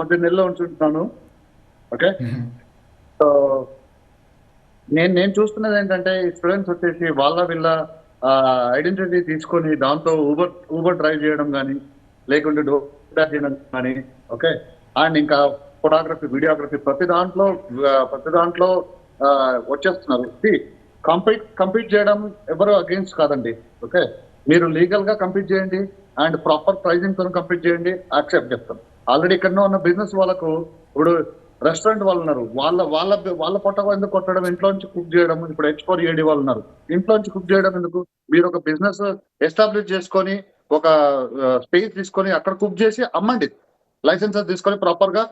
కొద్ది నెలలో ఉంచుంటున్నాను. Okay. So నేను చూస్తున్నది ఏంటంటే ఈ స్టూడెంట్స్ వచ్చేసి వాళ్ళ వీళ్ళ ఐడెంటిటీ తీసుకొని దాంతో ఊబర్ డ్రైవ్ చేయడం కానీ, లేకుంటే డోర్ చేయడం కానీ, ఓకే. అండ్ ఇంకా ఫోటోగ్రఫీ, వీడియోగ్రఫీ ప్రతి దాంట్లో వచ్చేస్తున్నారు. కంపీట్ చేయడం ఎవరు అగేన్స్ట్ కాదండి. ఓకే. మీరు లీగల్ గా కంపీట్ చేయండి అండ్ ప్రాపర్ ప్రైజింగ్ తో కంపీట్ చేయండి, యాక్సెప్ట్ చేస్తాం. ఆల్రెడీ ఇక్కడ ఉన్న బిజినెస్ వాళ్ళకు ఇప్పుడు రెస్టారెంట్ వాళ్ళు ఉన్నారు, వాళ్ళ వాళ్ళ వాళ్ళ పొట్ట ఎందుకు కొట్టడం, ఇంట్లో నుంచి కుక్ చేయడం. ఇప్పుడు ఎక్స్పోర్ ఏడి వాళ్ళు ఉన్నారు, ఇంట్లో నుంచి కుక్ చేయడం ఎందుకు? మీరు ఒక బిజినెస్ ఎస్టాబ్లిష్ చేసుకొని ఒక స్పేస్ తీసుకొని అక్కడ కుక్ చేసి అమ్మండి, లైసెన్సెస్ తీసుకొని ప్రాపర్ గా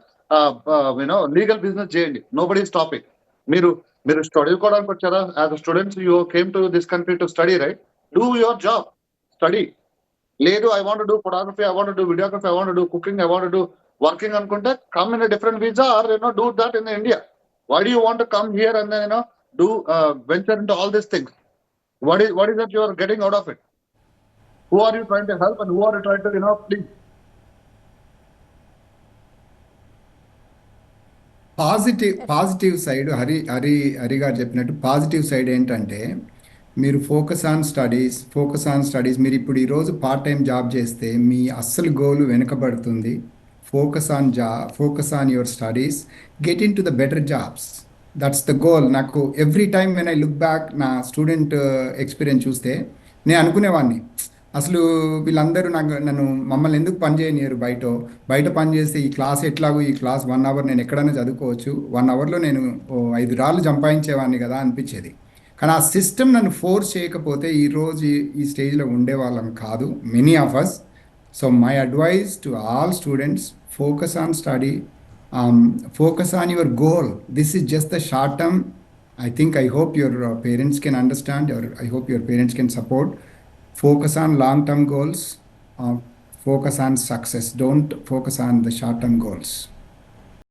లీగల్ బిజినెస్ చేయండి. Nobody stopping. మీరు మీరు చదువుకోవడానికి వచ్చారా? As students you came to this country to study, right? Do your job, study. లేదు I want do photography, I want do videography, I want do cooking, I want do working అనుకుంటే come in a different visa or do that in India. Why do you want to come here and then do venture into all these things? What is that you are getting out of it? Who are you trying to help and who are you trying to please? Positive side Hari గారు చెప్పినట్టు positive side ఏంటంటే, మీరు focus on studies. మీరు ఇప్పుడు ఈరోజు part time job చేస్తే మీ అస్సలు గోల్ వెనుకబడుతుంది. Focus on your studies, get into the better jobs. That's the goal. నాకు every time when I look back నా స్టూడెంట్ ఎక్స్పీరియన్స్ చూస్తే నేను అనుకునేవాడిని, అసలు వీళ్ళందరూ నన్ను మమ్మల్ని ఎందుకు పని చేయనియరు? బయట పని చేస్తే ఈ క్లాస్ ఎట్లాగో, ఈ క్లాస్ 1 అవర్ నేను ఎక్కడైనా చదువుకోవచ్చు, 1 అవర్లో నేను 5 రాళ్ళు సంపాదించేవాడిని కదా అనిపించేది. కానీ ఆ సిస్టమ్ నన్ను ఫోర్స్ చేయకపోతే ఈరోజు ఈ స్టేజ్లో ఉండేవాళ్ళం కాదు, many of us. So my advice to all students, focus on study, focus on your goal. This is just the short term. I hope your parents can understand, or I hope your parents can support. Focus on long term goals, focus on success. Don't focus on the short term goals.